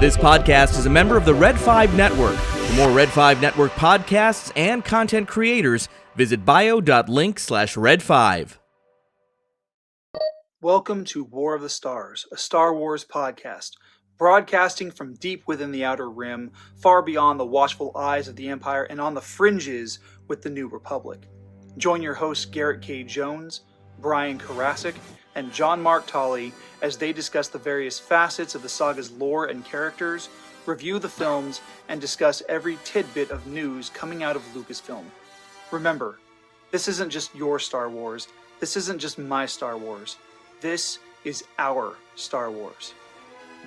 This podcast is a member of the Red 5 Network. For more Red 5 Network podcasts and content creators, visit bio.link/Red5. Welcome to War of the Stars, a Star Wars podcast, broadcasting from deep within the Outer Rim, far beyond the watchful eyes of the Empire and on the fringes with the New Republic. Join your hosts Garrett K. Jones, Brian Karasik, and John Mark Tolley as they discuss the various facets of the saga's lore and characters, review the films, and discuss every tidbit of news coming out of Lucasfilm. Remember, this isn't just your Star Wars. This isn't just my Star Wars. This is our Star Wars.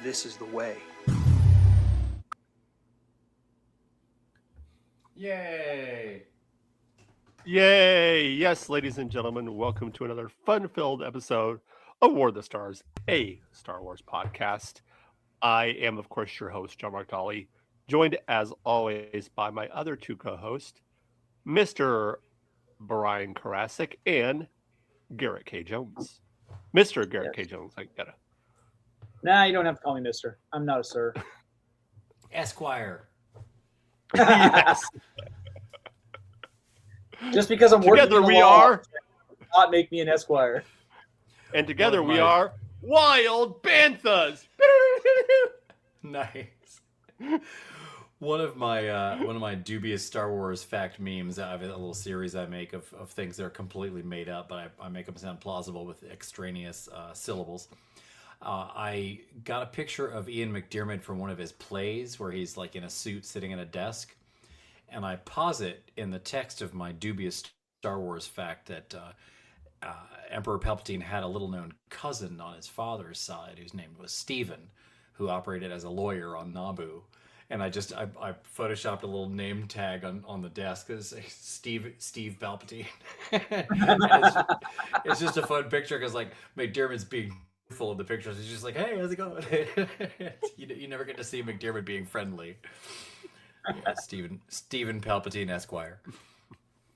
This is the way. Yay! Yay! Yes, ladies and gentlemen, welcome to another fun-filled episode of War of the Stars, a Star Wars podcast. I am, of course, your host, John Mark Tolley, joined as always by my other two co-hosts, Mr. Brian Karasik and Garrett K. Jones. Mr. Garrett K. Jones, I get it. Nah, you don't have to call me Mister. I'm not a sir. Esquire. Yes. Just because I'm working Together in the we law, are, does not make me an Esquire. and together we are Wild Banthas. Nice. One of my dubious Star Wars fact memes. I have a little series I make of things that are completely made up, but I make them sound plausible with extraneous syllables. I got a picture of Ian McDiarmid from one of his plays where he's like in a suit sitting at a desk, and I posit in the text of my dubious Star Wars fact that Emperor Palpatine had a little-known cousin on his father's side whose name was Stephen, who operated as a lawyer on Naboo. And I photoshopped a little name tag on the desk that says Steve Palpatine. it's just a fun picture because like McDiarmid's being full of the pictures. He's just like, hey, how's it going? you never get to see McDiarmid being friendly. Yeah, Stephen Palpatine Esquire.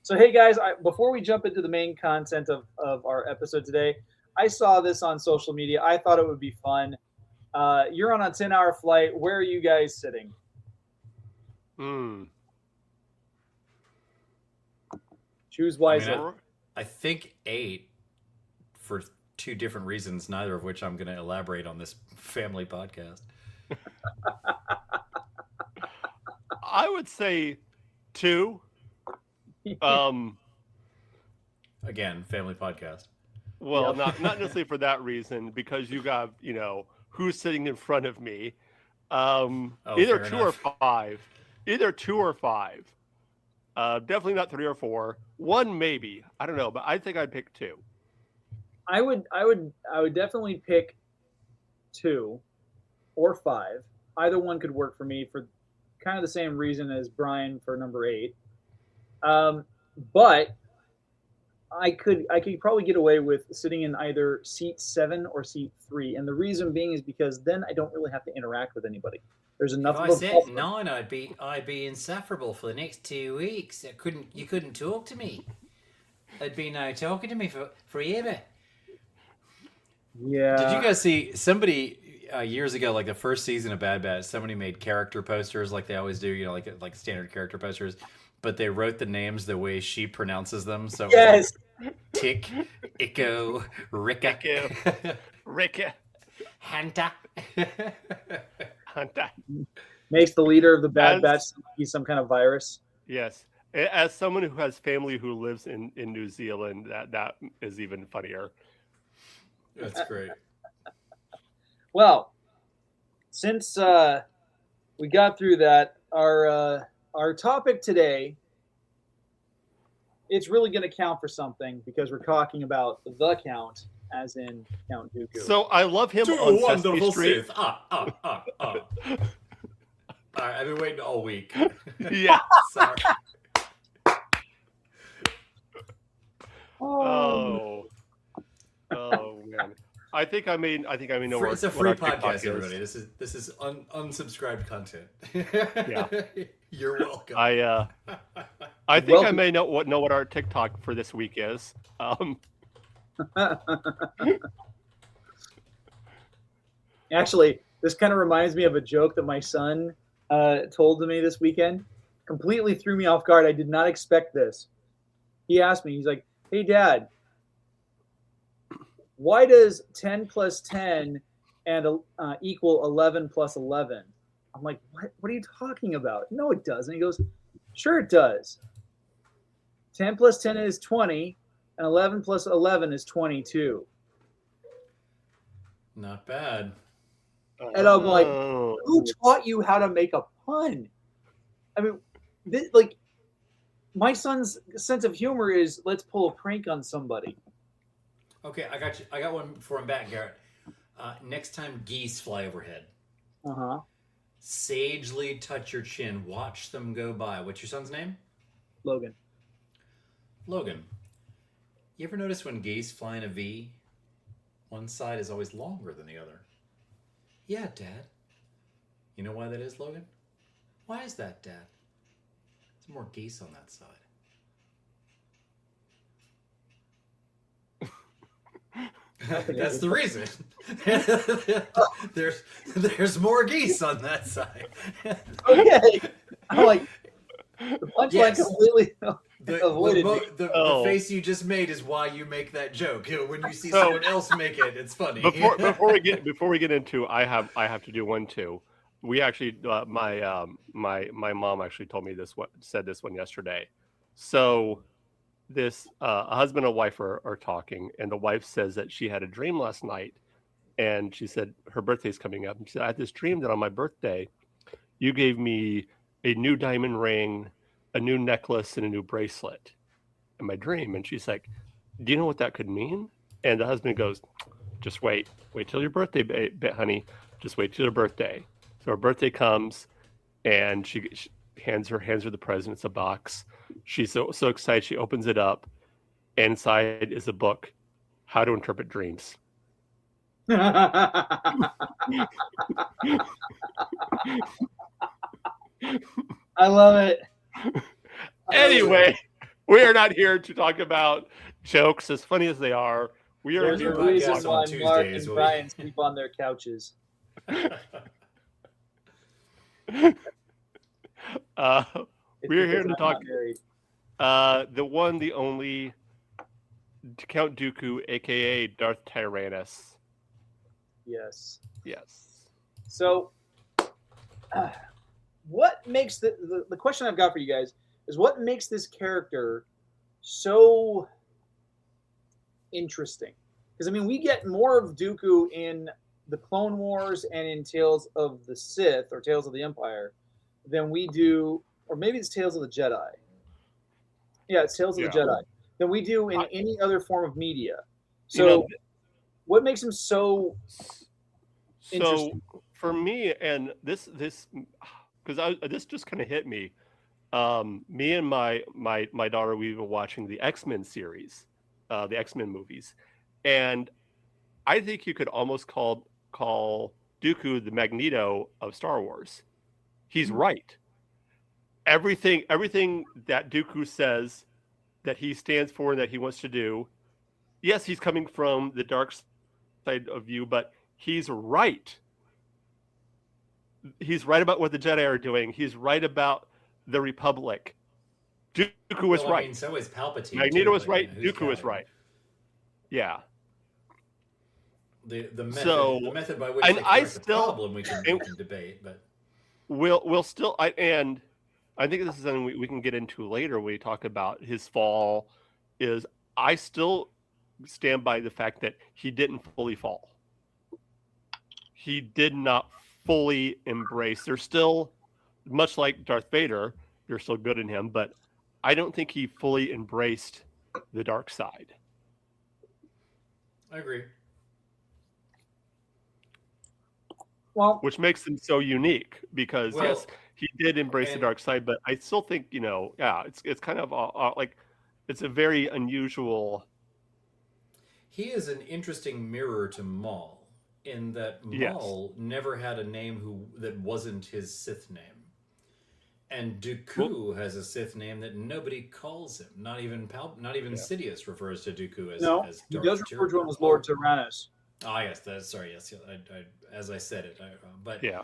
So, hey guys, before we jump into the main content of our episode today, I saw this on social media. I thought it would be fun. You're on a 10-hour flight. Where are you guys sitting? Choose wisely. I think 8 for 2 different reasons, neither of which I'm going to elaborate on this family podcast. I would say 2. Again, family podcast. Well, not necessarily for that reason, because you got, who's sitting in front of me. Either 2 or 5. Either 2 or 5. Definitely not 3 or 4. 1 maybe. I don't know, but I think I'd pick 2. I would definitely pick 2 or 5. Either one could work for me for kind of the same reason as Brian for number 8. But I could probably get away with sitting in either seat 7 or seat 3, and the reason being is because then I don't really have to interact with anybody. There's enough. If I said 9, I'd be insufferable for the next 2 weeks. You couldn't talk to me. There'd be no talking to me for forever. Yeah. Did you guys see somebody years ago, like the first season of Bad Batch? Somebody made character posters like they always do, like standard character posters. But they wrote the names the way she pronounces them. So yes, like Tick, Iko, Rika, Rika, Hanta. Hunter. Makes the leader of the Bad Batch be some kind of virus. Yes. As someone who has family who lives in New Zealand, that is even funnier. That's great. Well, since we got through that, our topic today, it's really going to count for something because we're talking about the Count, as in Count Dooku. So I love him on Sesame Street. Sith. All right, I've been waiting all week. Yeah. Sorry. Oh man. I think I may know where It's a free what our podcast, TikTok everybody. is. This is unsubscribed content. Yeah. You're welcome. I think I may know what our TikTok for this week is. Actually, This kind of reminds me of a joke that my son told to me this weekend. Completely threw me off guard. I did not expect this. He asked me, he's like, "Hey, Dad, why does 10 plus 10 and equal 11 plus 11?" I'm like, what are you talking about? No, it doesn't. He goes, "Sure it does. 10 plus 10 is 20, and 11 plus 11 is 22. Not bad. And I'm like, who taught you how to make a pun? I mean, my son's sense of humor is, let's pull a prank on somebody. Okay, I got you. I got one for him back, Garrett. Next time geese fly overhead, sagely touch your chin. Watch them go by. What's your son's name? Logan. Logan. You ever notice when geese fly in a V, one side is always longer than the other? Yeah, Dad. You know why that is, Logan? Why is that, Dad? There's more geese on that side. That's the reason. there's more geese on that side. Okay. I'm like, the punchline completely avoided me. The face you just made is why you make that joke. When you see someone else make it, it's funny. Before we get into, I have to do one too. We actually, my mom actually told me said this one yesterday. So this a husband and wife are talking, and the wife says that she had a dream last night, and she said her birthday's coming up, and she said, "I had this dream that on my birthday, you gave me a new diamond ring, a new necklace, and a new bracelet in my dream." And she's like, "Do you know what that could mean?" And the husband goes, "Just wait till your birthday, honey. Just wait till your birthday." So her birthday comes, and she hands her the present. It's a box. She's so excited. She opens it up. Inside is a book, How to Interpret Dreams. I love it. Anyway, we are not here to talk about jokes, as funny as they are. We are There's here a reason podcast why on Mark Tuesdays, and Brian sleep on their couches. We're here to talk the one, the only Count Dooku, aka Darth Tyranus. Yes. So, what makes the question I've got for you guys is, what makes this character so interesting? Because I mean, we get more of Dooku in the Clone Wars and in Tales of the Sith or Tales of the Empire than we do, or maybe it's Tales of the Jedi. Yeah, it's Tales of the Jedi. Than we do in any other form of media. So, what makes him so interesting? For me, and this because this just kind of hit me. Me and my daughter, we were watching the X-Men series, the X-Men movies, and I think you could almost call Dooku the Magneto of Star Wars. He's right. Everything that Dooku says that he stands for and that he wants to do, yes, he's coming from the dark side of you, but he's right. He's right about what the Jedi are doing. He's right about the Republic. Dooku was right. I mean, so is Palpatine. Magneto was right. Dooku was right. Yeah. The method by which they correct the problem we can debate, but we'll still and I think this is something we can get into later when we talk about his fall. Is I still stand by the fact that he didn't fully fall. He did not fully embrace. There's still, much like Darth Vader, there's still good in him, but I don't think he fully embraced the dark side. I agree. Well, which makes him so unique because yes, he did embrace the dark side, but I still think it's kind of like it's a very unusual. He is an interesting mirror to Maul in that Maul never had a name that wasn't his Sith name, and Dooku has a Sith name that nobody calls him. Not even Sidious refers to Dooku as. No, he does refer to him as Lord Tyranus. Ah, yes. Sorry. Yes. As I said it, but Yeah.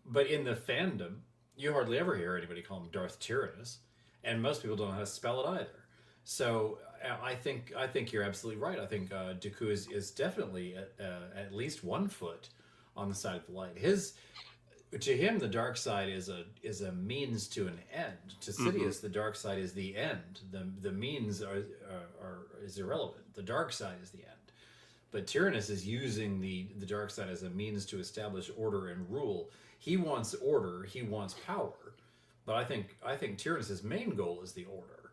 But in the fandom, you hardly ever hear anybody call him Darth Tyranus, and most people don't know how to spell it either. So I think you're absolutely right. I think Dooku is definitely at least 1 foot on the side of the light. To him, the dark side is a means to an end. To Sidious, the dark side is the end. The means is irrelevant. The dark side is the end. But Tyrannus is using the dark side as a means to establish order and rule. He wants order. He wants power. But I think Tyrannus's main goal is the order.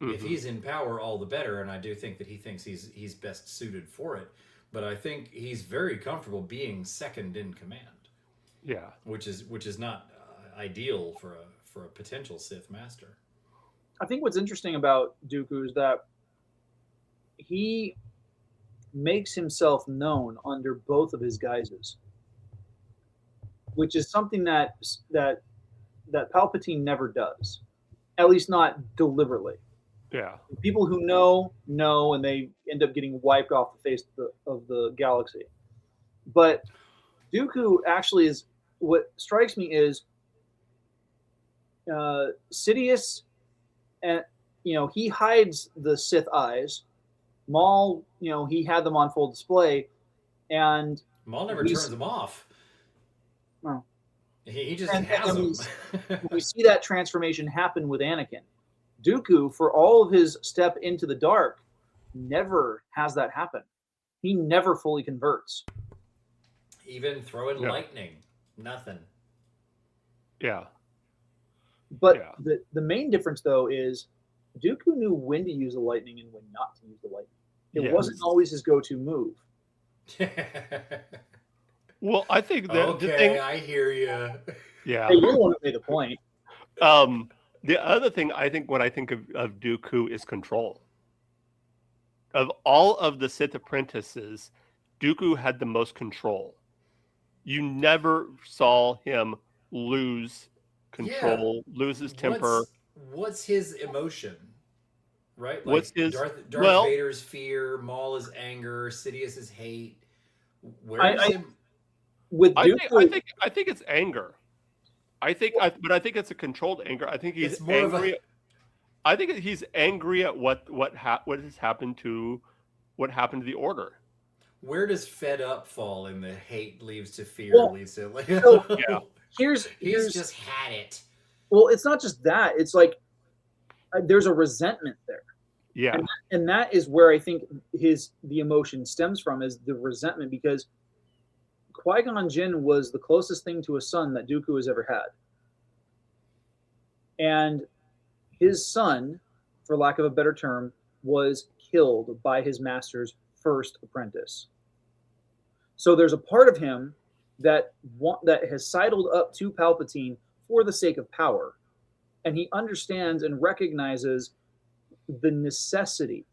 If he's in power, all the better. And I do think that he thinks he's best suited for it. But I think he's very comfortable being second in command. Yeah, which is not ideal for a potential Sith master. I think what's interesting about Dooku is that he makes himself known under both of his guises, which is something that Palpatine never does, at least not deliberately. yeah, People who know, and they end up getting wiped off the face of the galaxy. But Dooku actually is. What strikes me is Sidious, and he hides the Sith eyes. Maul, he had them on full display, and Maul never turns them off. Well, he just has them. We see that transformation happen with Anakin. Dooku, for all of his step into the dark, never has that happen. He never fully converts. Even throwing lightning. Nothing. Yeah. But the main difference, though, is Dooku knew when to use the lightning and when not to use the lightning. It wasn't always his go-to move. Well, I think that the thing. I hear you. Yeah. Hey, you're the one who made the point. The other thing I think when I think of Dooku is control. Of all of the Sith apprentices, Dooku had the most control. You never saw him lose control, lose his temper. What's his emotion? Right? Like What's his Darth Vader's fear, Maul is anger, Sidious is hate. Where is him? With Dooku, I think it's anger. But I think it's a controlled anger. I think he's angry. I think he's angry at what has happened to the Order. Where does fed up fall in the hate leads to fear leads to like yeah. He's just had it. Well, it's not just that. It's like there's a resentment there. Yeah. And that is where I think the emotion stems from, is the resentment, because Qui-Gon Jinn was the closest thing to a son that Dooku has ever had. And his son, for lack of a better term, was killed by his master's first apprentice. So there's a part of him that has sidled up to Palpatine for the sake of power. And he understands and recognizes the necessity.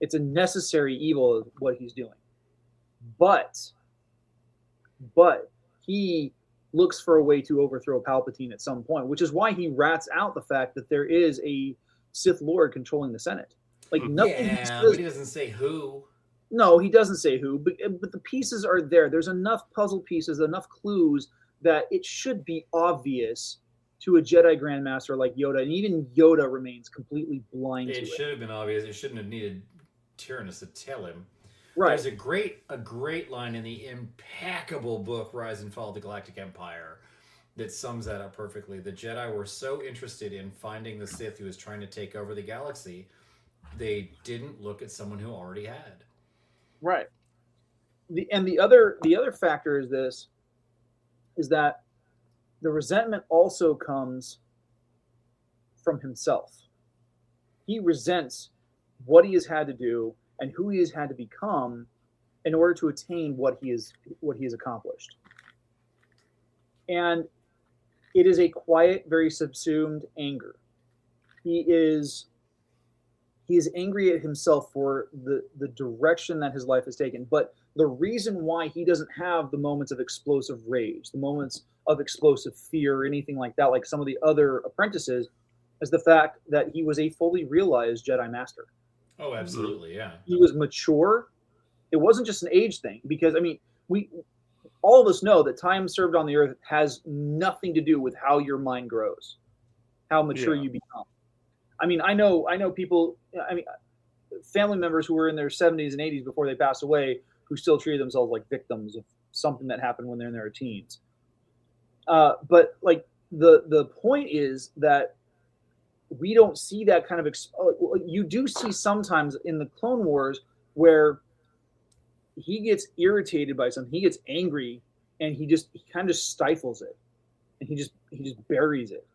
It's a necessary evil of what he's doing. But he looks for a way to overthrow Palpatine at some point, which is why he rats out the fact that there is a Sith Lord controlling the Senate. Like nothing. Yeah, but he doesn't say who. No, he doesn't say who, but the pieces are there. There's enough puzzle pieces, enough clues that it should be obvious to a Jedi Grandmaster like Yoda, and even Yoda remains completely blind to it. It should have been obvious. It shouldn't have needed Tyrannus to tell him. Right. There's a great line in the impeccable book Rise and Fall of the Galactic Empire that sums that up perfectly. The Jedi were so interested in finding the Sith who was trying to take over the galaxy, they didn't look at someone who already had. Right. The other factor is that the resentment also comes from himself. He resents what he has had to do and who he has had to become in order to attain what he has accomplished. And it is a quiet, very subsumed anger. He is angry at himself for the direction that his life has taken. But the reason why he doesn't have the moments of explosive rage, the moments of explosive fear, or anything like that, like some of the other apprentices, is the fact that he was a fully realized Jedi Master. Oh, absolutely, yeah. He was mature. It wasn't just an age thing, because I mean, we all of us know that time served on the earth has nothing to do with how your mind grows, how mature Yeah. you become. I mean, I know people. I mean, family members who were in their 70s and 80s before they passed away, who still treated themselves like victims of something that happened when they're in their teens. But like the point is that we don't see that kind of. You do see sometimes in the Clone Wars where he gets irritated by something, he gets angry, and he kind of stifles it, and he just buries it,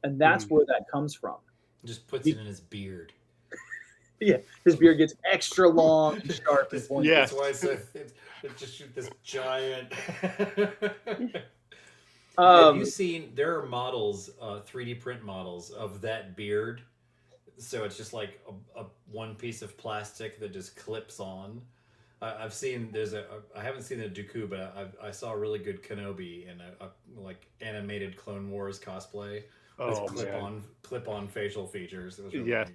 and that's where that comes from. Just puts it in his beard. Yeah, his beard gets extra long, and sharp, and pointy. Yes. That's why it's just this giant. Have you seen? There are models, 3D print models of that beard. So it's just like a one piece of plastic that just clips on. I've seen I haven't seen the Dooku, but I saw a really good Kenobi in a like animated Clone Wars cosplay with clip on facial features. It was really neat.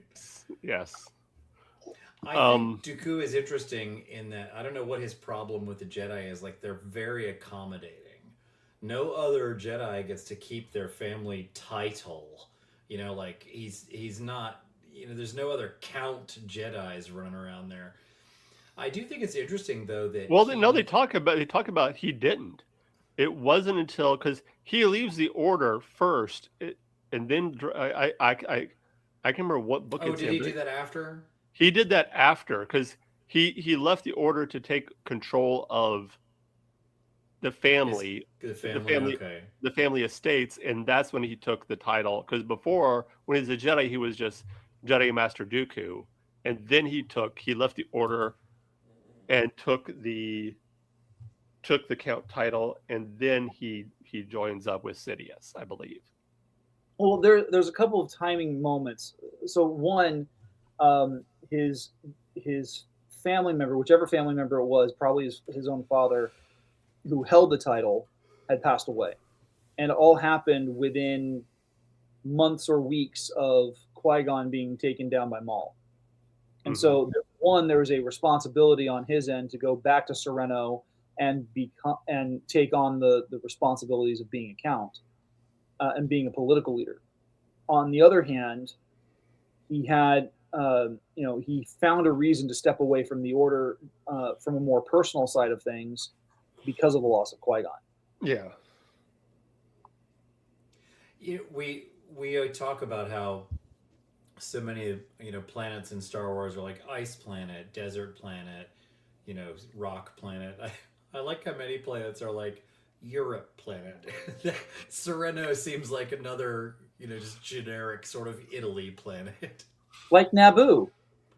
Yes. I think Dooku is interesting in that I don't know what his problem with the Jedi is. Like, they're very accommodating. No other Jedi gets to keep their family title. You know, like he's not. You know, there's no other Count Jedis running around there. I do think it's interesting though that they talk about he didn't. It wasn't until because he leaves the Order first, and then I can't remember what book. Oh, did he do that after? He did that after because he left the Order to take control of the family, the family estates, and that's when he took the title. Because before, when he was a Jedi, he was just Jedi Master Dooku, and then he left the Order and took the Count title, and then he joins up with Sidious, I believe. Well, there's a couple of timing moments. So one, his family member, whichever family member it was, probably his own father, who held the title, had passed away, and it all happened within months or weeks of Qui-Gon being taken down by Maul. And so, one, there was a responsibility on his end to go back to Sereno and take on the responsibilities of being a Count and being a political leader. On the other hand, he had, he found a reason to step away from the Order from a more personal side of things because of the loss of Qui-Gon. Yeah. We talk about how so many planets in Star Wars are like ice planet, desert planet, rock planet. I like how many planets are like Europe planet. Sereno seems like another just generic sort of Italy planet, like Naboo.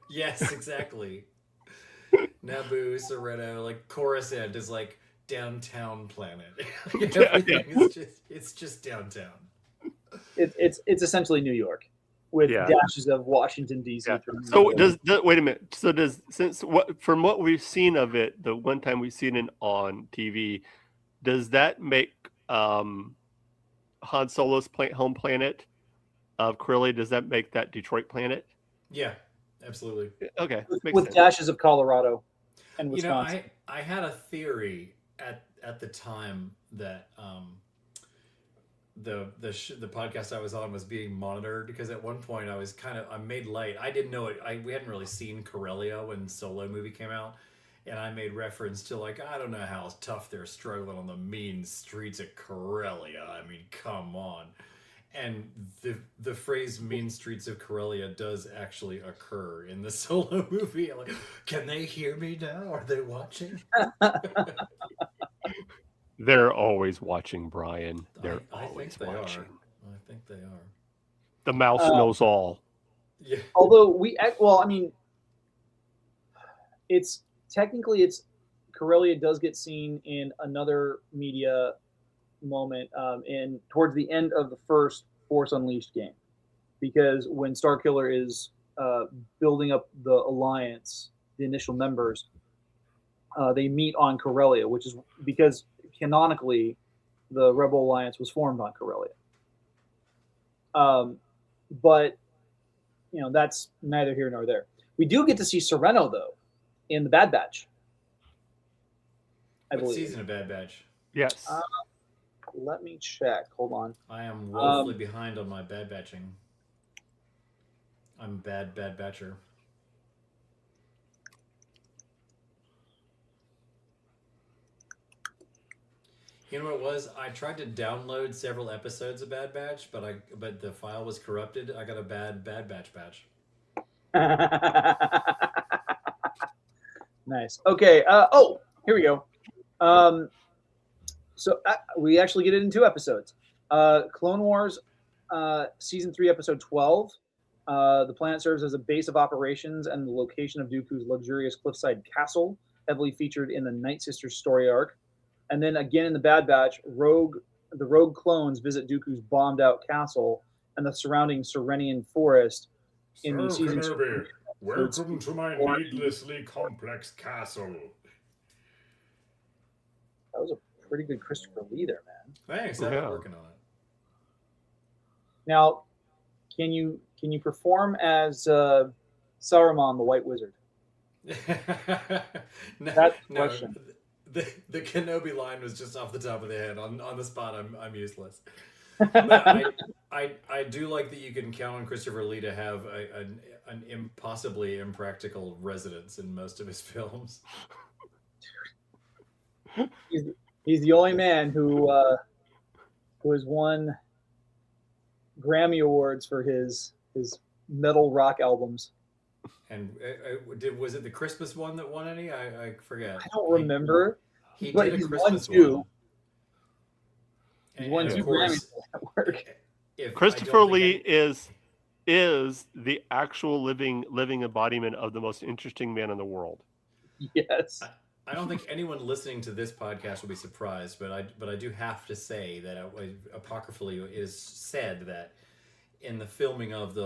Yes, exactly. Naboo, Sereno, like Coruscant is like downtown planet. Everything is just downtown. It's essentially New York with dashes of Washington D.C. Yeah. So wait a minute. So from what we've seen of it, the one time we've seen it on TV, does that make Han Solo's home planet of Corellia? Does that make that Detroit planet? Yeah, absolutely. Okay, with dashes of Colorado and Wisconsin. I had a theory at the time that the podcast I was on was being monitored, because at one point I made light. I didn't know it. We hadn't really seen Corellia when Solo movie came out, and I made reference to I don't know how tough they're struggling on the mean streets of Corellia. I mean, come on. And the phrase "mean streets of Corellia" does actually occur in the Solo movie. I'm like, can they hear me now? Are they watching? They're always watching, Brian. They're always watching. I think they are. The mouse knows all. Yeah. Although it's Corellia does get seen in another media moment towards the end of the first Force Unleashed game, because when Starkiller is building up the Alliance, the initial members, they meet on Corellia, which is because canonically the Rebel Alliance was formed on Corellia. But that's neither here nor there. We do get to see Sereno though in the Bad Batch, I What believe. season of Bad Batch? Yes. Let me check. Hold on. I am woefully behind on my Bad Batching. I'm a bad batcher. You know what it was? I tried to download several episodes of Bad Batch, but the file was corrupted. I got a bad batch. Nice. Okay. Here we go. So we actually get it in 2 episodes. Clone Wars, season 3, episode 12. The planet serves as a base of operations and the location of Dooku's luxurious cliffside castle, heavily featured in the Night Sisters story arc. And then again in the Bad Batch, the rogue clones visit Dooku's bombed-out castle and the surrounding Serenian forest in the season. Kenobi, welcome to my needlessly complex castle. That was a pretty good Christopher Lee there, man. Thanks, I've been working on it. Now, can you perform as Saruman the White Wizard? That's the question. The Kenobi line was just off the top of the head. On the spot, I'm useless. But I do like that you can count on Christopher Lee to have an impossibly impractical residence in most of his films. He's the only man who has won Grammy Awards for his metal rock albums. And was it the Christmas one that won any? I forget. I don't remember. He but did a he's Christmas won 2. one. He's won 2 Grammys for that work. Christopher Lee is the actual living embodiment of the most interesting man in the world. Yes. I don't think anyone listening to this podcast will be surprised, but I do have to say that apocryphally it is said that in the filming of the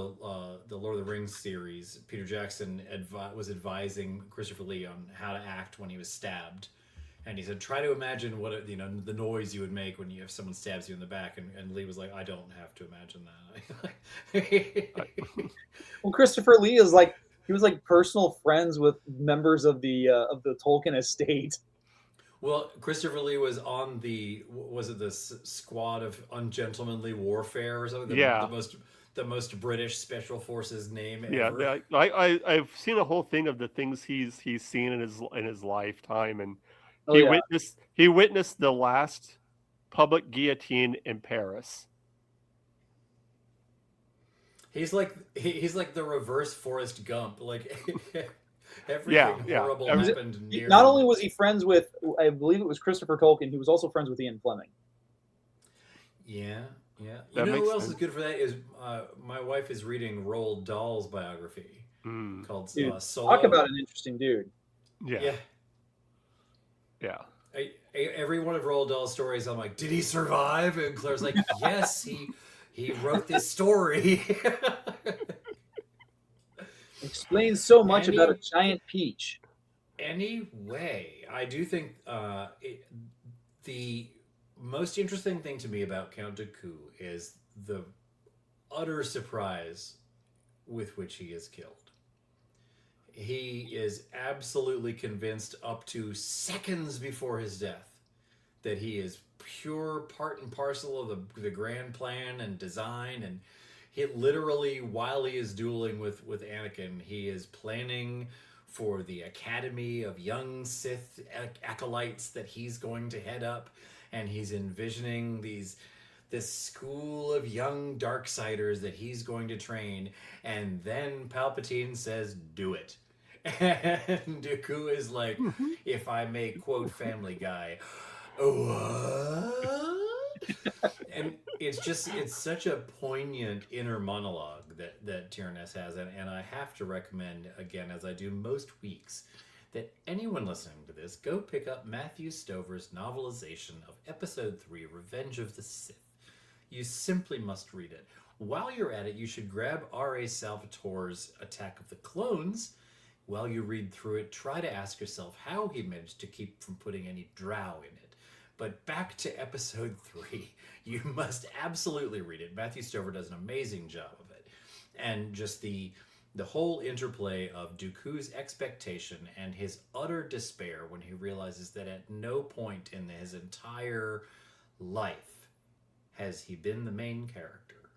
Lord of the Rings series, Peter Jackson was advising Christopher Lee on how to act when he was stabbed, and he said, "Try to imagine what the noise you would make when if someone stabs you in the back." And Lee was like, "I don't have to imagine that." Well, Christopher Lee is he was personal friends with members of the Tolkien estate. Well, Christopher Lee was on the squad of ungentlemanly warfare or something? The most British special forces name ever. Yeah, I've seen a whole thing of the things he's seen in his lifetime, and he witnessed the last public guillotine in Paris. He's like the reverse Forrest Gump. Everything horrible happened near. Not only was he friends with, I believe it was Christopher Tolkien, he was also friends with Ian Fleming. Yeah. You know who else is good for that is my wife is reading Roald Dahl's biography called Solo. Talk about an interesting dude. Yeah. Every one of Roald Dahl's stories, I'm like, did he survive? And Claire's like, yes, he wrote this story. Explains so much about a giant peach. Anyway, I do think the most interesting thing to me about Count Dooku is the utter surprise with which he is killed. He is absolutely convinced up to seconds before his death that he is pure part and parcel of the grand plan and design, and he literally, while he is dueling with Anakin, he is planning for the Academy of Young Sith Acolytes that he's going to head up, and he's envisioning this school of young Darksiders that he's going to train, and then Palpatine says, "Do it." And Dooku is like, if I may quote Family Guy, "What?" And it's such a poignant inner monologue that Tyranus has, and I have to recommend, again, as I do most weeks, that anyone listening to this go pick up Matthew Stover's novelization of Episode 3, Revenge of the Sith. You simply must read it. While you're at it, you should grab R.A. Salvatore's Attack of the Clones. While you read through it, try to ask yourself how he managed to keep from putting any drow in it. But back to Episode 3, you must absolutely read it. Matthew Stover does an amazing job of it. And just the the whole interplay of Dooku's expectation and his utter despair when he realizes that at no point in his entire life has he been the main character.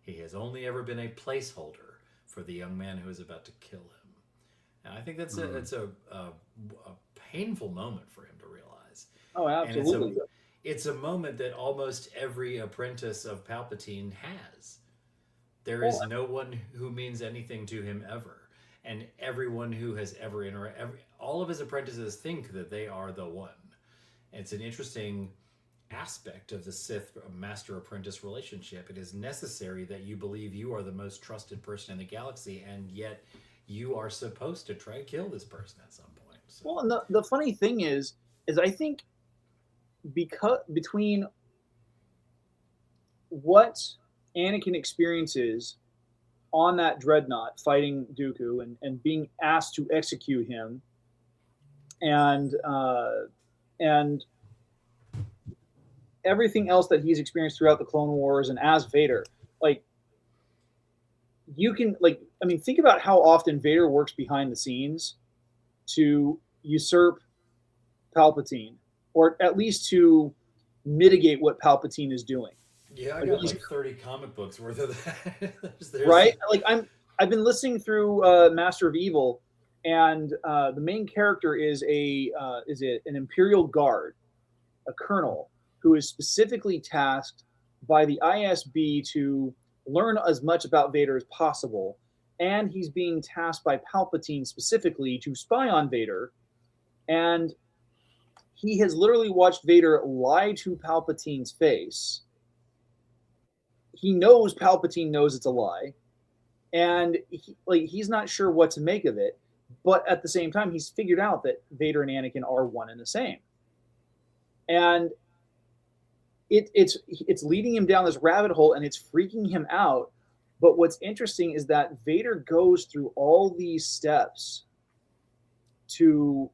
He has only ever been a placeholder for the young man who is about to kill him. And I think that's a painful moment for him to realize. Oh, absolutely. And it's a moment that almost every apprentice of Palpatine has. There is no one who means anything to him ever. And everyone who has ever all of his apprentices think that they are the one. It's an interesting aspect of the Sith master-apprentice relationship. It is necessary that you believe you are the most trusted person in the galaxy, and yet you are supposed to try to kill this person at some point. So. Well, and the funny thing is I think between what Anakin experiences on that dreadnought fighting Dooku and being asked to execute him, and everything else that he's experienced throughout the Clone Wars and as Vader, like, you can, like, I mean, think about how often Vader works behind the scenes to usurp Palpatine, or at least to mitigate what Palpatine is doing. Yeah, I got like 30 comic books worth of that. Right? Like, I've been listening through Master of Evil, and the main character is an Imperial Guard, a colonel, who is specifically tasked by the ISB to learn as much about Vader as possible. And he's being tasked by Palpatine specifically to spy on Vader. And he has literally watched Vader lie to Palpatine's face. He knows Palpatine knows it's a lie. And he's not sure what to make of it. But at the same time, he's figured out that Vader and Anakin are one and the same. And it's leading him down this rabbit hole, and it's freaking him out. But what's interesting is that Vader goes through all these steps to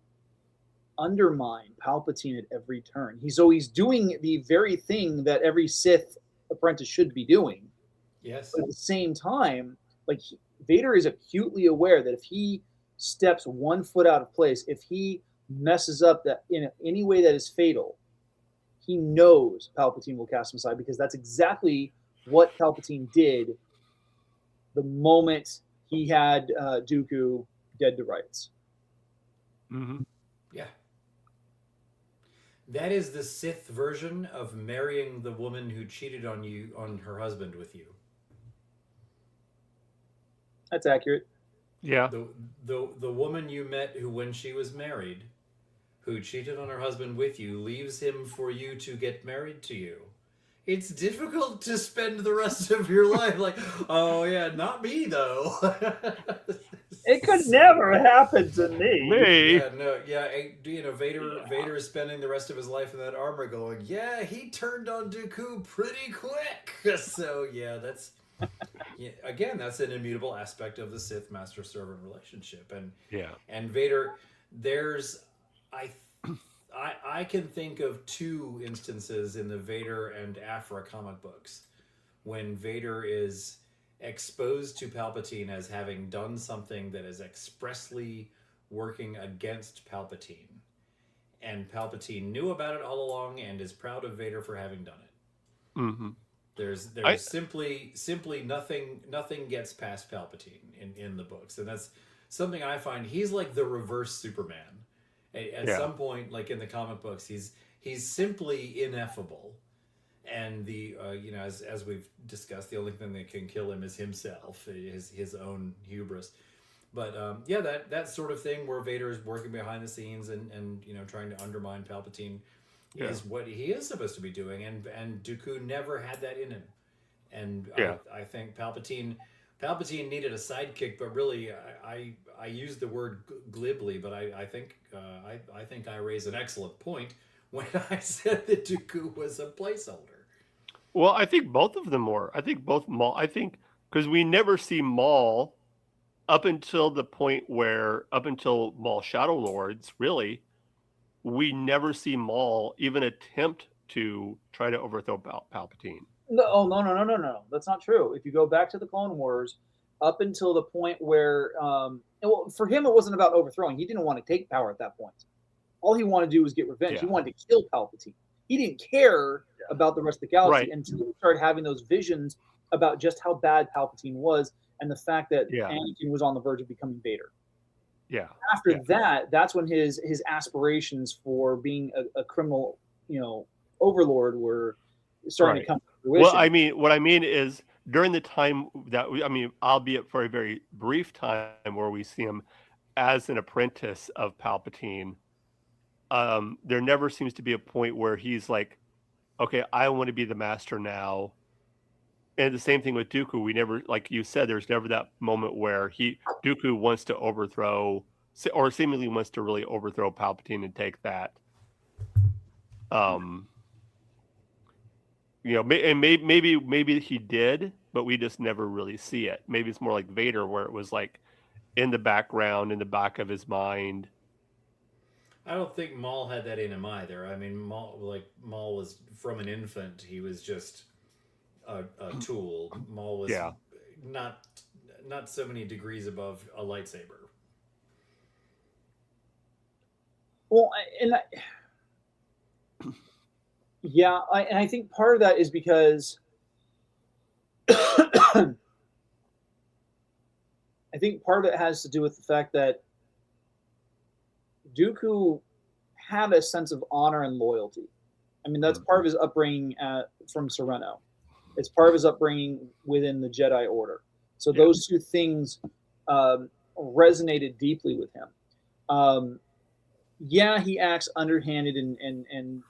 undermine Palpatine at every turn. He's doing the very thing that every Sith apprentice should be doing. Yes. But at the same time, like, Vader is acutely aware that if he steps 1 foot out of place, if he messes up that in any way that is fatal, he knows Palpatine will cast him aside, because that's exactly what Palpatine did the moment he had Dooku dead to rights. Mm-hmm. Yeah. That is the Sith version of marrying the woman who cheated on her husband with you. That's accurate. Yeah. The woman you met who, when she was married, who cheated on her husband with you, leaves him for you to get married to you. It's difficult to spend the rest of your life like, oh yeah, not me though. It could never happen to me. Yeah, no, yeah, Vader is spending the rest of his life in that armor going, yeah, he turned on Dooku pretty quick. So yeah, that's that's an immutable aspect of the Sith master-servant relationship. And Vader, I can think of 2 instances in the Vader and Aphra comic books when Vader is exposed to Palpatine as having done something that is expressly working against Palpatine. And Palpatine knew about it all along and is proud of Vader for having done it. Mm-hmm. There's simply nothing gets past Palpatine in the books. And that's something I find. He's like the reverse Superman. At some point, like in the comic books, he's simply ineffable, and as we've discussed, the only thing that can kill him is himself, his own hubris. But that sort of thing where Vader is working behind the scenes and trying to undermine Palpatine is what he is supposed to be doing, and Dooku never had that in him, and I think Palpatine needed a sidekick, but really, I use the word glibly, but I think I raised an excellent point when I said that Dooku was a placeholder. Well, I think both of them were. I think both Maul. I think because we never see Maul up until Maul Shadow Lords, really, we never see Maul even attempt to try to overthrow Palpatine. No, that's not true. If you go back to the Clone Wars, up until the point where, well, for him, it wasn't about overthrowing. He didn't want to take power at that point. All he wanted to do was get revenge. Yeah. He wanted to kill Palpatine. He didn't care about the rest of the galaxy Right. until he started having those visions about just how bad Palpatine was and the fact that Yeah. Anakin was on the verge of becoming Vader. Yeah. After Yeah. that, that's when his aspirations for being a criminal, overlord were starting to come to fruition. Well, I mean, what I mean is during the time that albeit for a very brief time where we see him as an apprentice of Palpatine, there never seems to be a point where he's like, okay, I want to be the master now. And the same thing with Dooku. We never, like you said, there's never that moment where Dooku wants to overthrow, or seemingly wants to really overthrow Palpatine and take that. And maybe he did, but we just never really see it. Maybe it's more like Vader, where it was like in the background, in the back of his mind. I don't think Maul had that in him either. I mean, Maul was from an infant. He was just a tool. Maul was not so many degrees above a lightsaber. Well, I think part of that is because I think part of it has to do with the fact that Dooku had a sense of honor and loyalty. I mean, that's part of his upbringing from Sereno. It's part of his upbringing within the Jedi Order. So those two things resonated deeply with him. He acts underhanded and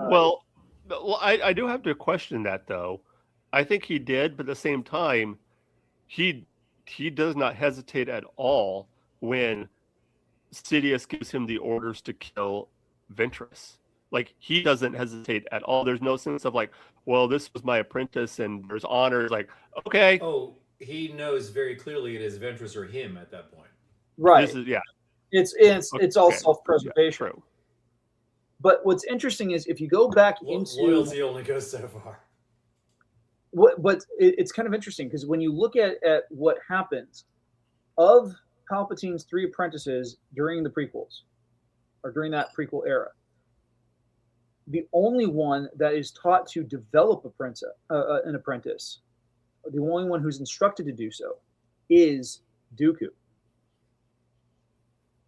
well, I do have to question that, though. I think he did, but at the same time, he does not hesitate at all when Sidious gives him the orders to kill Ventress. Like, he doesn't hesitate at all. There's no sense of like, well, this was my apprentice and there's honors. Like, okay. Oh, he knows very clearly it is Ventress or him at that point. Right. This is, It's all self-preservation. Yeah, true. But what's interesting is if you go back into loyalty only goes so far. But it's kind of interesting because when you look at what happens of Palpatine's 3 apprentices during the prequels or during that prequel era, the only one that is taught to develop an apprentice, the only one who's instructed to do so, is Dooku.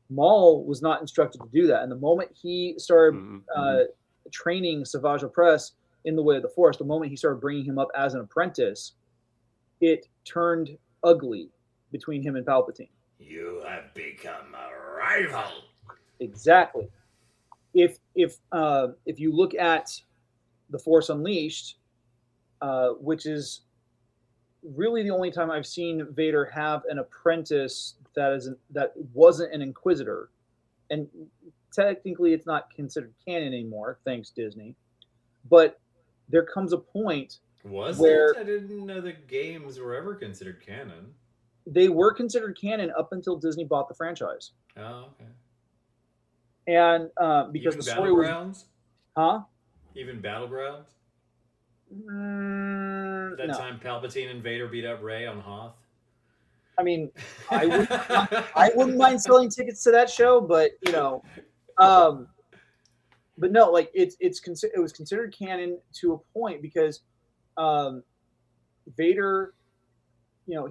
Maul was not instructed to do that. And the moment he started training Savage Opress in the way of the Force, the moment he started bringing him up as an apprentice, it turned ugly between him and Palpatine. You have become a rival. Exactly. If you look at The Force Unleashed, which is really the only time I've seen Vader have an apprentice that wasn't an Inquisitor, and technically it's not considered canon anymore, thanks Disney. But there comes a point where I didn't know the games were ever considered canon. They were considered canon up until Disney bought the franchise. Oh, okay. And because Even the story was, Even Battlegrounds? That no. time Palpatine and Vader beat up Rey on Hoth? I mean, I wouldn't mind selling tickets to that show, but but no, like it was considered canon to a point because Vader,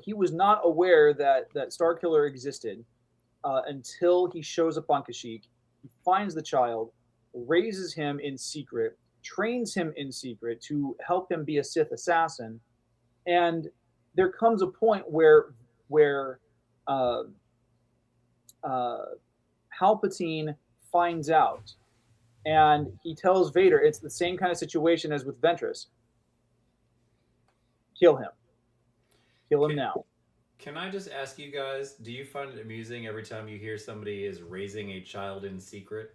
he was not aware that Starkiller existed until he shows up on Kashyyyk. He finds the child, raises him in secret, trains him in secret to help him be a Sith assassin, and there comes a point where Palpatine finds out, and he tells Vader it's the same kind of situation as with Ventress. Kill him. Kill him now. Can I just ask you guys, do you find it amusing every time you hear somebody is raising a child in secret?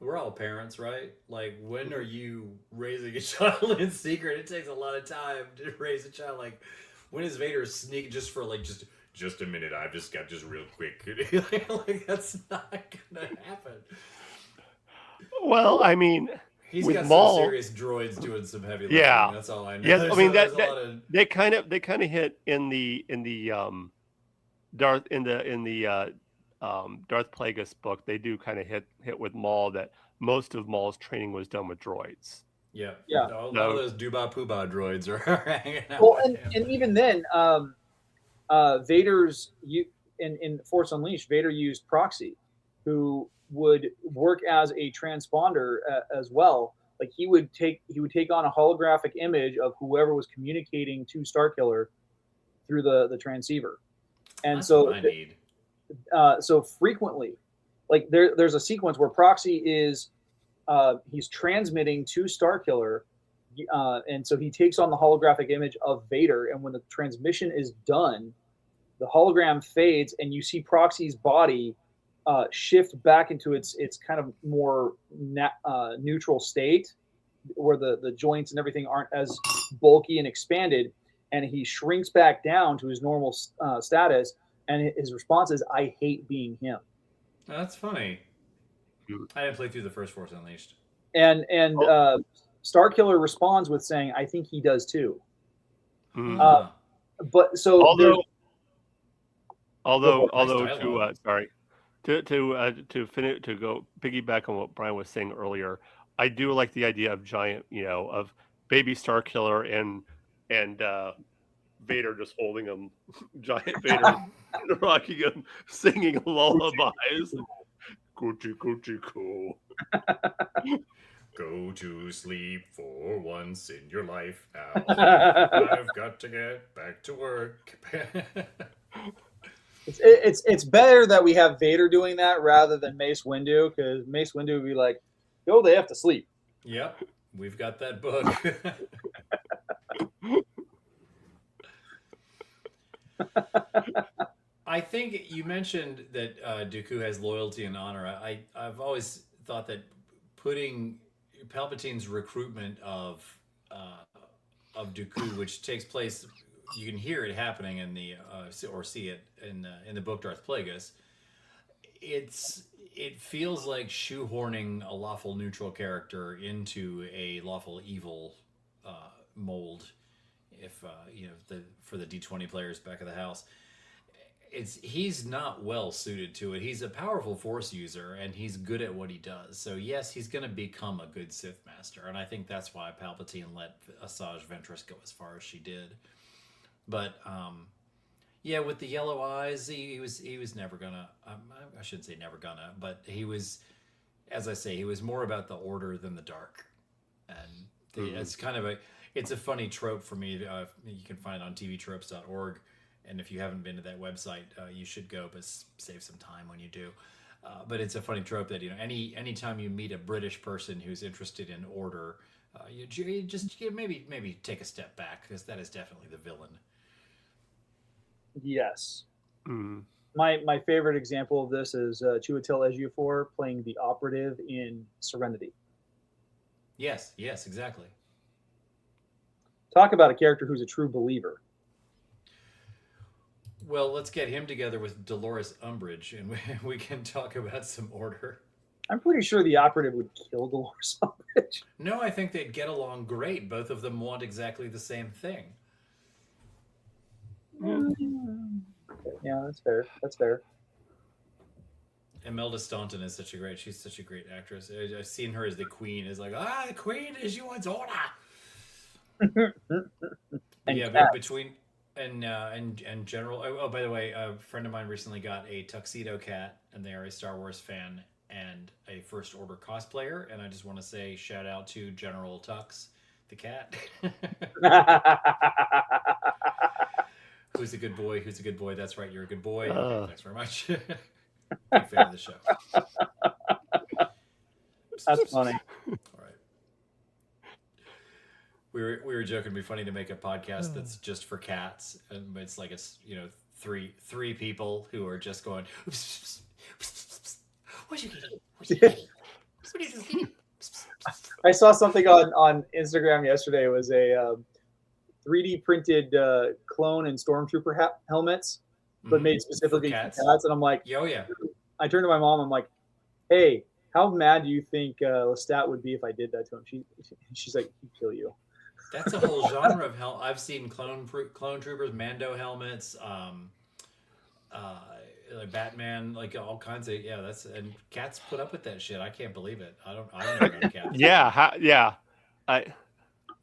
We're all parents, right? Like, when are you raising a child in secret? It takes a lot of time to raise a child. Like, when is Vader sneak just for like just a minute? I've just got just real quick. Like, that's not gonna happen. Well, I mean, He's with got Maul, some serious droids doing some heavy lifting. Yeah. That's all I know. Yes, I mean There's a lot of... they kind of hit in the Darth Darth Plagueis book. They do kind of hit with Maul that most of Maul's training was done with droids. Yeah. Yeah. A lot of those Dooba Pooba droids are hanging out. Well, with him. and even then, Vader's in Force Unleashed, Vader used Proxy, who would work as a transponder as well. Like he would take on a holographic image of whoever was communicating to Starkiller through the transceiver, and That's so what I need. so frequently, like there's a sequence where Proxy is he's transmitting to Starkiller, and so he takes on the holographic image of Vader, and when the transmission is done, the hologram fades, and you see Proxy's body shift back into its kind of more neutral state, where the joints and everything aren't as bulky and expanded, and he shrinks back down to his normal status, and his response is, "I hate being him." That's funny. I didn't play through the first Force Unleashed. And Starkiller responds with saying, "I think he does too." But so although dialogue. to finish, to go piggyback on what Brian was saying earlier, I do like the idea of giant, of baby Starkiller and Vader just holding him, giant Vader rocking him, singing lullabies. Coochie coochie coo. Go to sleep for once in your life now. I've got to get back to work. It's better that we have Vader doing that rather than Mace Windu, because Mace Windu would be like, "No, they have to sleep." Yep, we've got that book. I think you mentioned that Dooku has loyalty and honor. I've always thought that putting Palpatine's recruitment of Dooku, which takes place, you can hear it happening in the or see it in the book Darth Plagueis. It feels like shoehorning a lawful neutral character into a lawful evil mold. If for the D20 players back of the house, he's not well suited to it. He's a powerful Force user and he's good at what he does. So yes, he's going to become a good Sith Master, and I think that's why Palpatine let Asajj Ventress go as far as she did. But yeah, with the yellow eyes, he was never gonna. I shouldn't say never gonna, but he was, as I say, he was more about the Order than the dark, and it's kind of it's a funny trope for me. You can find it on tvtropes.org, and if you haven't been to that website, you should go, but save some time when you do. But it's a funny trope that anytime you meet a British person who's interested in Order, you just maybe take a step back, because that is definitely the villain. Yes. My favorite example of this is Chiwetel Ejiofor playing the operative in Serenity. Yes, exactly. Talk about a character who's a true believer. Well, let's get him together with Dolores Umbridge, and we can talk about some Order. I'm pretty sure the operative would kill Dolores Umbridge. No, I think they'd get along great. Both of them want exactly the same thing. Yeah, that's fair. Imelda Staunton is she's such a great actress. I've seen her as the Queen. Is like, the Queen is she wants order. Yeah, but between and General. Oh, by the way, a friend of mine recently got a tuxedo cat, and they are a Star Wars fan and a First Order cosplayer. And I just want to say shout out to General Tux, the cat. Who's a good boy? Who's a good boy? That's right, you're a good boy. Okay, thanks very much. Big fan of the show. That's funny. All right. We were joking. It'd be funny to make a podcast that's just for cats, and it's three people who are just going. What you getting? What are you getting? I saw something on Instagram yesterday. It was a 3D printed clone and stormtrooper helmets, but made specifically for cats. And I'm like, oh yeah. I turned to my mom. I'm like, hey, How mad do you think Lestat would be if I did that to him? She's like, he'd kill you. That's a whole genre of hell. I've seen clone troopers, Mando helmets, like Batman, like all kinds of and cats put up with that shit. I can't believe it. I don't know cats. Yeah.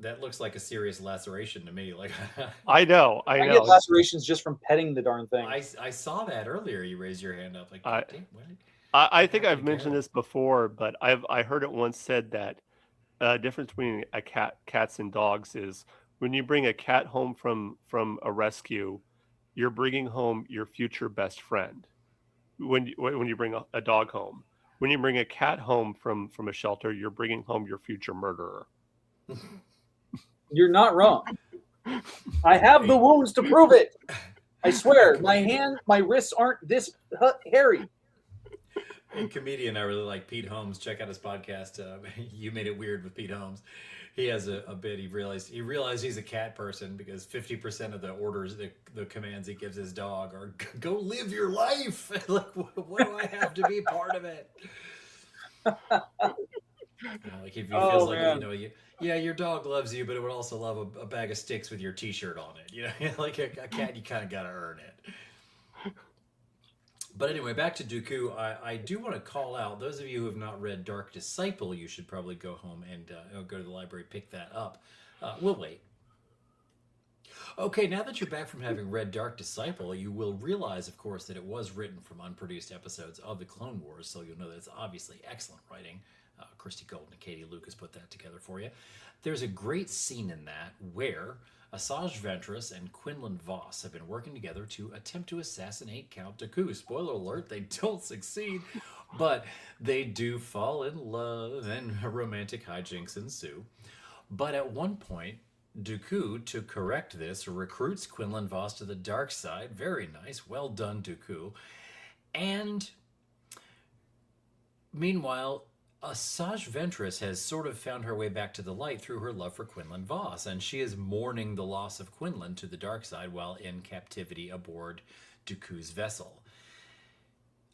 That looks like a serious laceration to me. Like I know. I get lacerations just from petting the darn thing. I saw that earlier. You raised your hand up like. Damn, I think I've mentioned this before, but I heard it once said that difference between cats and dogs is when you bring a cat home from a rescue, you're bringing home your future best friend. When you bring a dog home, when you bring a cat home from a shelter, you're bringing home your future murderer. You're not wrong. I have the wounds to prove it. I swear, my wrists aren't this hairy. A comedian I really like, Pete Holmes. Check out his podcast. You Made It Weird with Pete Holmes. He has a bit. He realized he's a cat person because 50% of the orders, the commands he gives his dog are go live your life. Like, what do I have to be part of it? Like he feels like your dog loves you, but it would also love a bag of sticks with your T-shirt on it. Like a cat, you kind of got to earn it. But anyway, back to Dooku. I do want to call out those of you who have not read Dark Disciple. You should probably go home and go to the library, pick that up. We'll wait. Okay, now that you're back from having read Dark Disciple, you will realize, of course, that it was written from unproduced episodes of the Clone Wars, so you'll know that it's obviously excellent writing. Christy Golden and Katie Lucas put that together for you. There's a great scene in that where Asajj Ventress and Quinlan Vos have been working together to attempt to assassinate Count Dooku. Spoiler alert, they don't succeed, but they do fall in love and romantic hijinks ensue. But at one point, Dooku, to correct this, recruits Quinlan Vos to the dark side. Very nice. Well done, Dooku. And meanwhile, Asajj Ventress has sort of found her way back to the light through her love for Quinlan Vos, and she is mourning the loss of Quinlan to the dark side while in captivity aboard Dooku's vessel.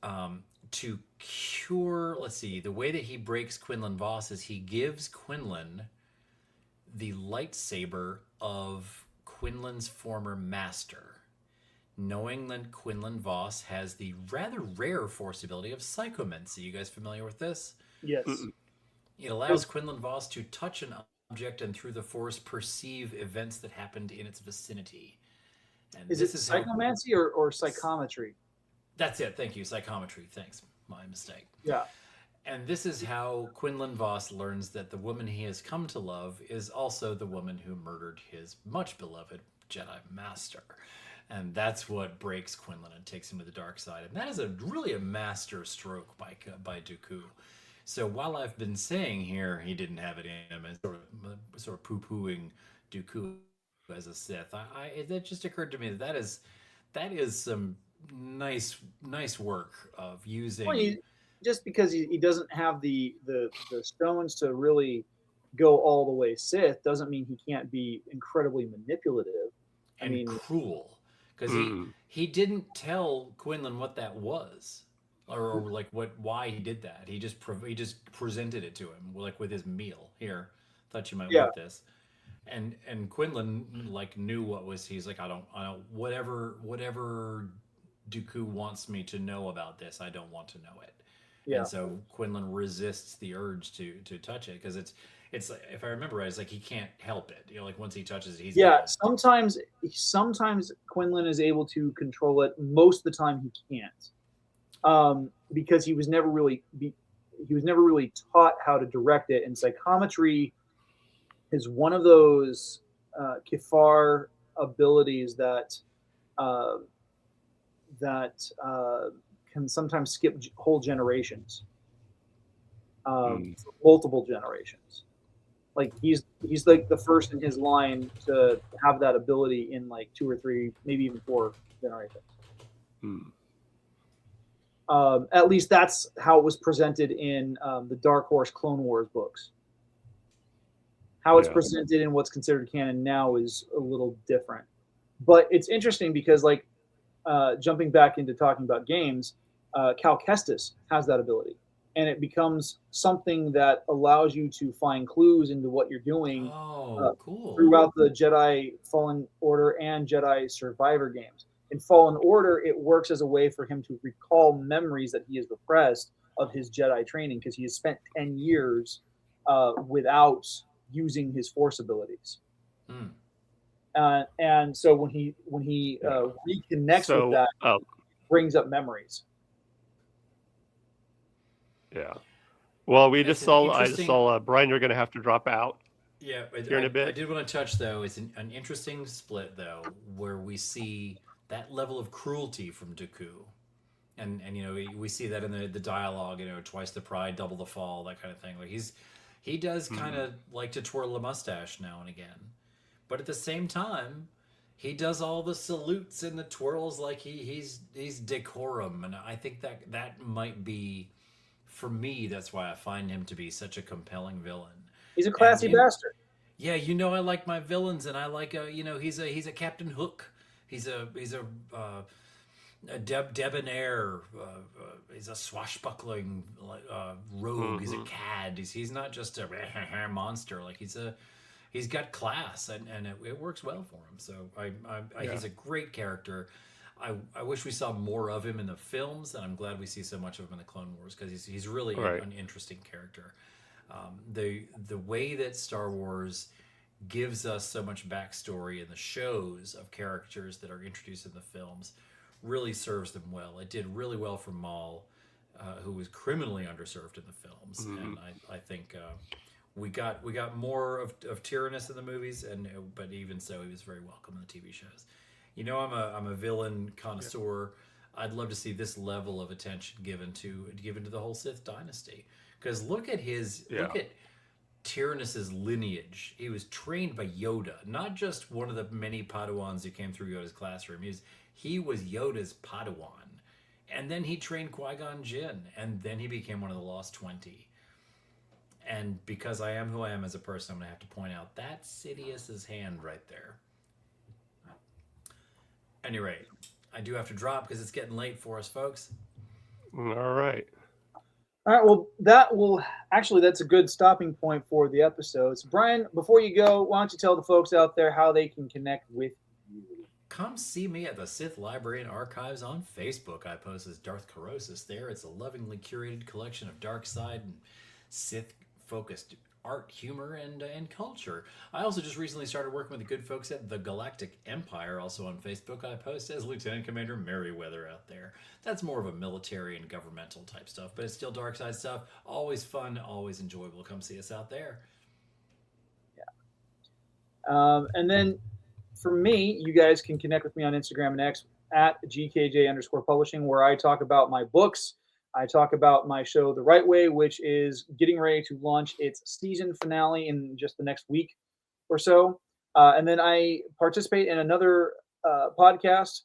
To cure, the way that he breaks Quinlan Vos is he gives Quinlan the lightsaber of Quinlan's former master, knowing that Quinlan Vos has the rather rare force ability of psychomancy. You guys familiar with this? Yes. It allows Quinlan Vos to touch an object and through the Force perceive events that happened in its vicinity. And is it psychomancy or psychometry? That's it. Thank you. Psychometry. Thanks. My mistake. Yeah. And this is how Quinlan Vos learns that the woman he has come to love is also the woman who murdered his much beloved Jedi Master. And that's what breaks Quinlan and takes him to the dark side. And that is really a master stroke by Dooku. So while I've been saying here he didn't have it in him and sort of poo-pooing Dooku as a Sith, it just occurred to me that is some nice work of using. Well, just because he doesn't have the stones to really go all the way Sith doesn't mean he can't be incredibly manipulative. And cruel. Because he didn't tell Quinlan what that was. Or like why he did that. He just presented it to him like with his meal. Here, thought you might want this, and Quinlan like knew what was. He's like I don't whatever Dooku wants me to know about this. I don't want to know it. Yeah. And so Quinlan resists the urge to touch it because it's like, if I remember right, it's like he can't help it. Like once he touches it, he's Sometimes Quinlan is able to control it. Most of the time, he can't. Because he was never really taught how to direct it, and psychometry is one of those Kifar abilities that can sometimes skip whole generations, multiple generations. Like he's like the first in his line to have that ability in like 2 or 3, maybe even 4 generations. At least that's how it was presented in the Dark Horse Clone Wars books. How it's presented in what's considered canon now is a little different. But it's interesting because, jumping back into talking about games, Cal Kestis has that ability. and it becomes something that allows you to find clues into what you're doing Oh, cool. throughout the Jedi Fallen Order and Jedi Survivor games. In Fallen Order, it works as a way for him to recall memories that he has repressed of his Jedi training because he has spent 10 years without using his Force abilities. And so when he reconnects with that, it brings up memories. Yeah. Well, I just saw interesting- Brian, you're going to have to drop out. Yeah, here in a bit. I did want to touch, though, it's an interesting split, though, where we see that level of cruelty from Dooku. And you know, we see that in the dialogue, you know, twice the pride, double the fall, that kind of thing. Like he does kind of like to twirl a mustache now and again. But at the same time, he does all the salutes and the twirls like he's decorum. And I think that might be, for me, that's why I find him to be such a compelling villain. He's a classy bastard. Yeah, you know, I like my villains, and I like you know, he's a Captain Hook. He's a debonair. He's a swashbuckling rogue. He's a cad. He's not just a monster. Like he's got class, and it works well for him. So he's a great character. I wish we saw more of him in the films, and I'm glad we see so much of him in the Clone Wars because he's really an interesting character. The way that Star Wars gives us so much backstory in the shows of characters that are introduced in the films really serves them well. It did really well for Maul, who was criminally underserved in the films, and I think we got more of Tyrannus in the movies, but even so, he was very welcome in the TV shows. You know, I'm a villain connoisseur. Yeah. I'd love to see this level of attention given to the whole Sith dynasty. Because look at Tyrannus's lineage. He was trained by Yoda, not just one of the many Padawans who came through Yoda's classroom. He was Yoda's Padawan. And then he trained Qui-Gon Jinn, and then he became one of the Lost 20. And because I am who I am as a person, I'm going to have to point out that's Sidious's hand right there. At any rate, I do have to drop because it's getting late for us, folks. All right. All right, well, that's a good stopping point for the episodes. Brian, before you go, why don't you tell the folks out there how they can connect with you? Come see me at the Sith Library and Archives on Facebook. I post as Darth Tyranus there. It's a lovingly curated collection of dark side and Sith-focused art, humor, and culture. I also just recently started working with the good folks at the Galactic Empire, also on Facebook. I post as Lieutenant Commander Merryweather out there. That's more of a military and governmental type stuff, but it's still dark side stuff. Always fun, always enjoyable. Come see us out there. Yeah. And then for me, you guys can connect with me on Instagram and X at GKJ_publishing, where I talk about my books. I talk about my show, The Right Way, which is getting ready to launch its season finale in just the next week or so. And then I participate in another podcast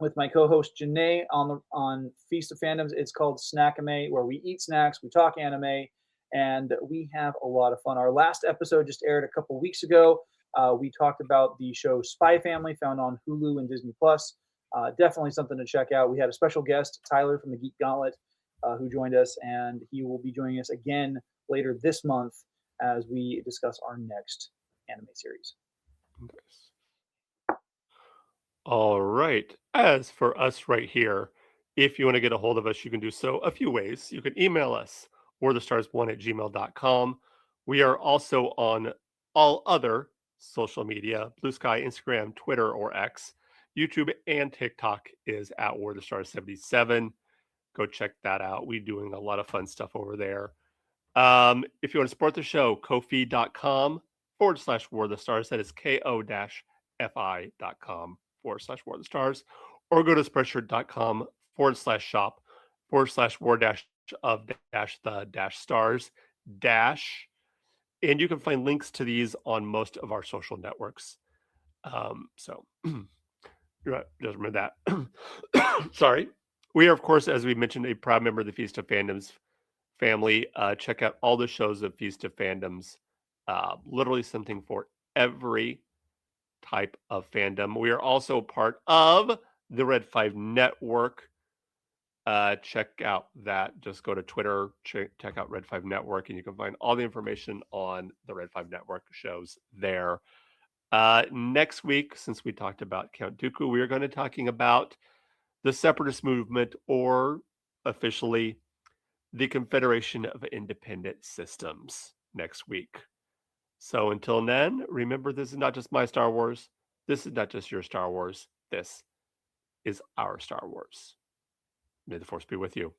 with my co-host Janae on Feast of Fandoms. It's called Snackame, where we eat snacks, we talk anime, and we have a lot of fun. Our last episode just aired a couple weeks ago. We talked about the show Spy Family, found on Hulu and Disney Plus. Definitely something to check out. We had a special guest, Tyler from the Geek Gauntlet, who joined us, and he will be joining us again later this month as we discuss our next anime series. Nice. All right. As for us right here, if you want to get a hold of us, you can do so a few ways. You can email us, warthestars1@gmail.com. We are also on all other social media, Blue Sky, Instagram, Twitter, or X. YouTube and TikTok is at warthestars77. Go check that out. We're doing a lot of fun stuff over there. If you want to support the show, kofi.com/warthestars. That is ko-fi.com/warthestars. Or go to spreadshirt.com/shop/war-of-the-stars. And you can find links to these on most of our social networks. So just remember that. Sorry. We are, of course, as we mentioned, a proud member of the Feast of Fandoms family. Check out all the shows of Feast of Fandoms. Literally something for every type of fandom. We are also part of the Red 5 Network. check out that. Just go to Twitter, check out Red 5 Network, and you can find all the information on the Red 5 Network shows there. Next week, since we talked about Count Dooku, we are going to be talking about the Separatist Movement, or officially the Confederation of Independent Systems, next week. So until then, remember, this is not just my Star Wars. This is not just your Star Wars. This is our Star Wars. May the Force be with you.